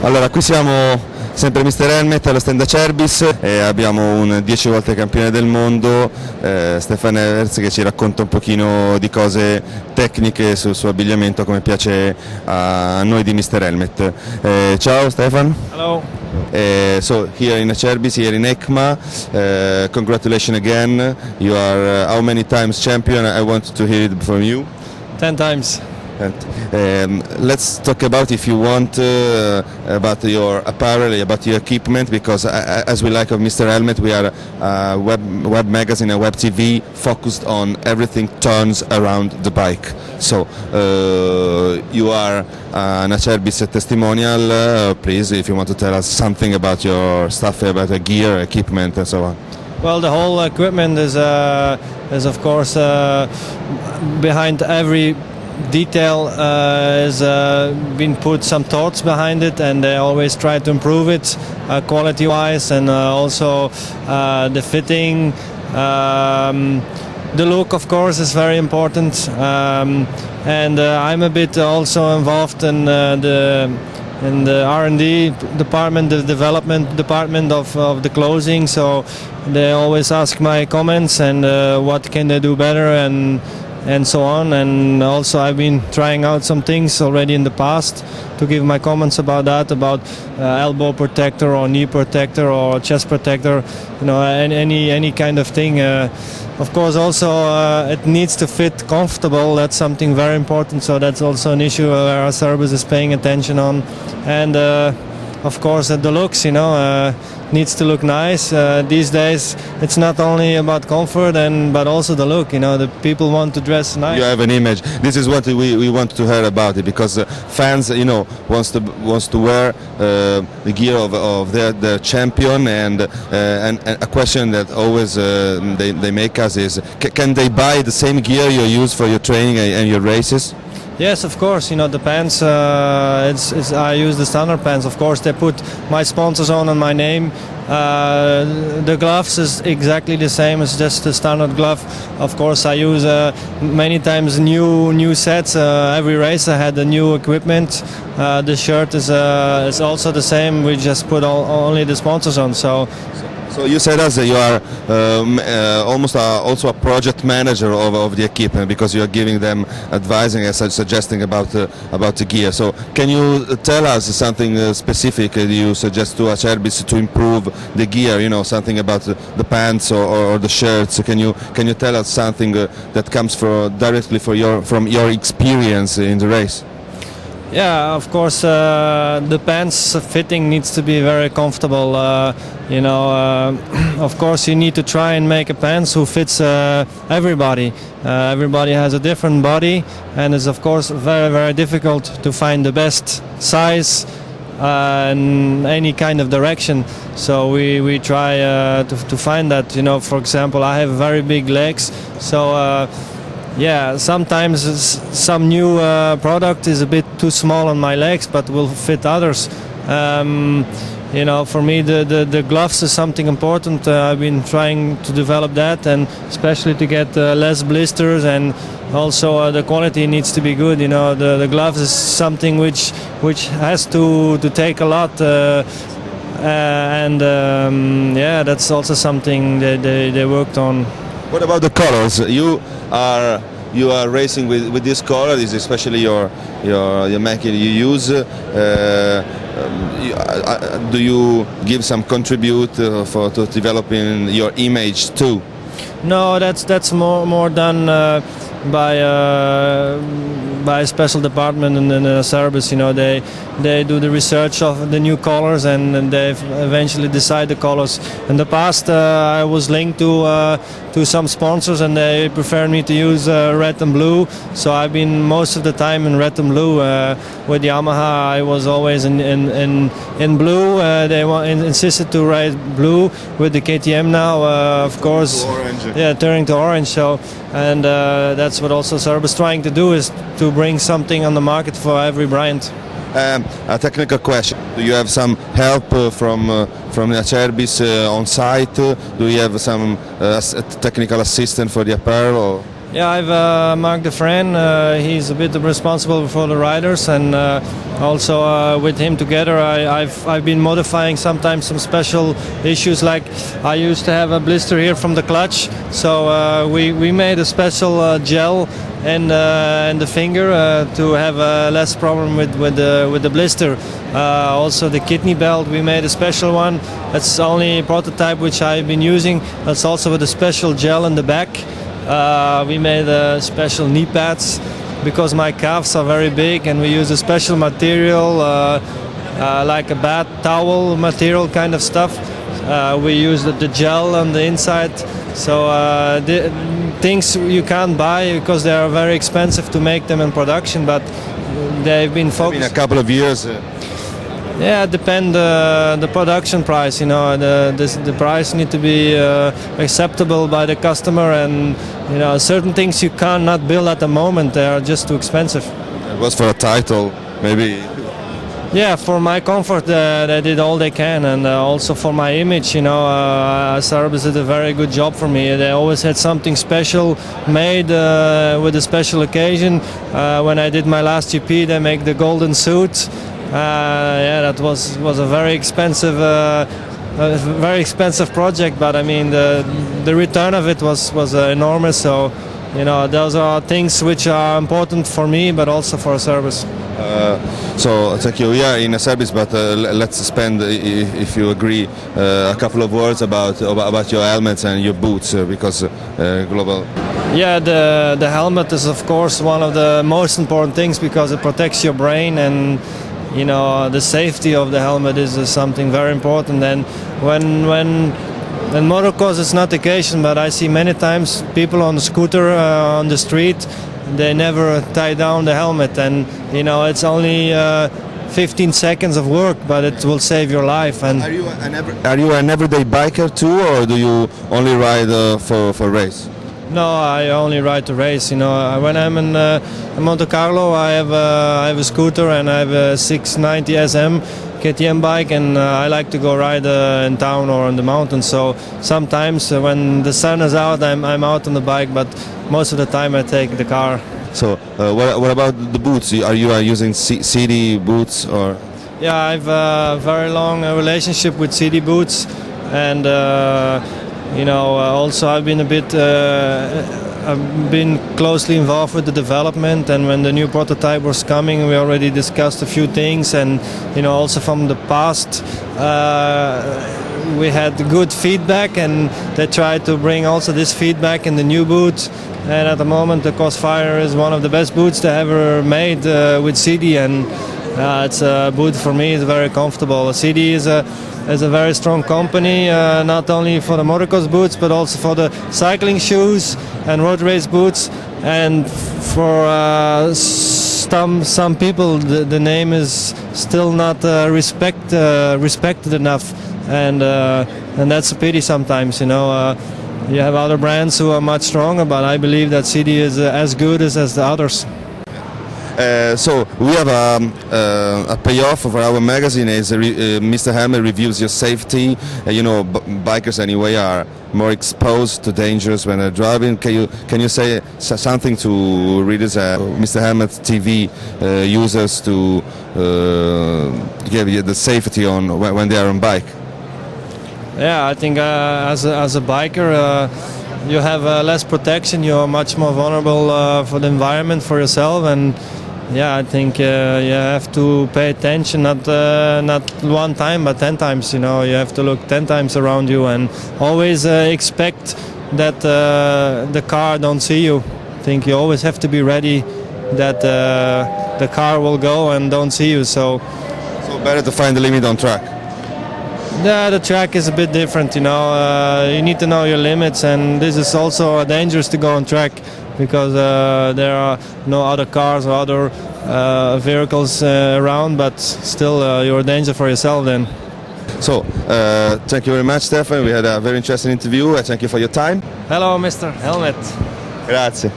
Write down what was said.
Allora, qui siamo sempre Misterhelmet allo stand Acerbis e abbiamo un 10 volte campione del mondo, Stefan Everts, che ci racconta un pochino di cose tecniche sul suo abbigliamento, come piace a noi di Misterhelmet. Ciao Stefan. Hello. So here in Acerbis, here in EICMA, congratulations again. You are how many times champion? I want to hear it from you. 10 times. Let's talk about, if you want, about your apparel, about your equipment, because as we like of Misterhelmet, we are a web magazine, a web TV focused on everything turns around the bike. So you are an Acerbis testimonial. Please, if you want to tell us something about your stuff, about the gear, equipment, and so on. Well, the whole equipment is of course behind every detail has been put some thoughts behind it, and they always try to improve it quality wise, and also the fitting, the look of course is very important, and I'm a bit also involved in the R&D department, the development department of the clothing, so they always ask my comments and what can they do better and so on. And also I've been trying out some things already in the past to give my comments about that, about elbow protector or knee protector or chest protector, you know, any kind of thing. Of course also it needs to fit comfortable. That's something very important, so that's also an issue where our service is paying attention on. And of course the looks, you know, needs to look nice. These days it's not only about comfort but also the look, you know, the people want to dress nice. You have an image. This is what we want to hear about it, because fans, you know, wants to wear the gear of their champion, and a question that always they make us is, can they buy the same gear you use for your training and your races? Yes, of course. You know, the pants, I use the standard pants. Of course, they put my sponsors on my name. The gloves is exactly the same as just the standard glove. Of course, I use many times new sets. Every race I had the new equipment. The shirt is also the same. We just put only the sponsors on. So you said us that you are almost also a project manager of the equipment, because you are giving them advising and suggesting about the gear. So can you tell us something specific you suggest to Acerbis to improve the gear? You know, something about the pants or the shirts. Can you tell us something that comes directly from your experience in the race? Yeah, of course, the pants fitting needs to be very comfortable. You know, of course, you need to try and make a pants who fits everybody. Everybody has a different body, and it's of course very difficult to find the best size in any kind of direction. So we try to find that. You know, for example, I have very big legs, so. Yeah, sometimes some new product is a bit too small on my legs, but will fit others. You know, for me the gloves is something important. I've been trying to develop that, and especially to get less blisters, and also the quality needs to be good. You know, the gloves is something which has to take a lot. Yeah, that's also something that they worked on. What about the colors? You are racing with this color. This is especially your macchina you use. Do you give some contribute to developing your image too? No, that's more done by a special department in the service. You know, they do the research of the new colors, and they eventually decide the colors. In the past, I was linked to some sponsors, and they preferred me to use red and blue. So I've been most of the time in red and blue. With Yamaha, I was always in blue. They insisted to ride blue. With the KTM now, of course, yeah, turning to orange. So, and that's what also Serb is trying to do, is to bring something on the market for every brand. A technical question: do you have some help from Acerbis on site? Do you have some technical assistant for the apparel? Or? Yeah, I've Mark the friend. He's a bit responsible for the riders, and also with him together, I've been modifying sometimes some special issues. Like I used to have a blister here from the clutch, so we made a special gel and the finger to have less problem with the blister. Also the kidney belt, we made a special one. That's the only prototype which I've been using. That's also with a special gel in the back. We made special knee pads because my calves are very big, and we use a special material like a bath towel material kind of stuff. We use the gel on the inside, so the things you can't buy because they are very expensive to make them in production, but they've been focused. In a couple of years. Yeah, it depends the production price. You know, the price need to be acceptable by the customer, and you know, certain things you cannot build at the moment. They are just too expensive. It was for a title, maybe. Yeah, for my comfort, they did all they can, and also for my image. You know, Serbs did a very good job for me. They always had something special made with a special occasion. When I did my last GP, they make the golden suit. Yeah, that was a very expensive project, but I mean the return of it was enormous. So you know, those are things which are important for me, but also for Serbs. So thank you. Yeah, in Serbs, but let's spend, if you agree, a couple of words about your helmets and your boots, because global. Yeah, the helmet is of course one of the most important things because it protects your brain, and you know, the safety of the helmet is something very important. And when motocross is not the occasion, but I see many times people on the scooter on the street, they never tie down the helmet, and you know, it's only 15 seconds of work, but it will save your life. And are you an everyday biker too, or do you only ride for race? No, I only ride to race. You know, when I'm in Monte Carlo, I have a scooter and I have a 690 SM KTM bike, and I like to go ride in town or on the mountains. So sometimes when the sun is out, I'm out on the bike, but most of the time I take the car. So what about the boots? Are you using CD boots or? Yeah, I've a very long relationship with CD boots, and you know, also I've been I've been closely involved with the development, and when the new prototype was coming, we already discussed a few things, and you know, also from the past we had good feedback, and they tried to bring also this feedback in the new boots. And at the moment, the Crossfire is one of the best boots they ever made with CD, and it's a boot for me. It's very comfortable. CD is a very strong company, not only for the motocross boots, but also for the cycling shoes and road race boots. And for some people, the name is still not respected enough, and that's a pity sometimes. You know, you have other brands who are much stronger, but I believe that CD is as good as the others. So we have a payoff for our magazine. Is Misterhelmet reviews your safety. You know, bikers anyway are more exposed to dangers when they're driving. Can you say something to readers, Misterhelmet TV users, to give the safety on when they are on bike? Yeah, I think as a biker, you have less protection. You are much more vulnerable for the environment, for yourself, and yeah, I think you have to pay attention, not one time, but 10 times. You know, you have to look 10 times around you, and always expect that the car don't see you. I think you always have to be ready that the car will go and don't see you. So better to find the limit on track. Yeah, the track is a bit different, you know. You need to know your limits, and this is also dangerous to go on track because there are no other cars or other vehicles around, but still you're a danger for yourself then. So, thank you very much, Stefan. We had a very interesting interview. Thank you for your time. Hello, Mr. Helmet. Grazie.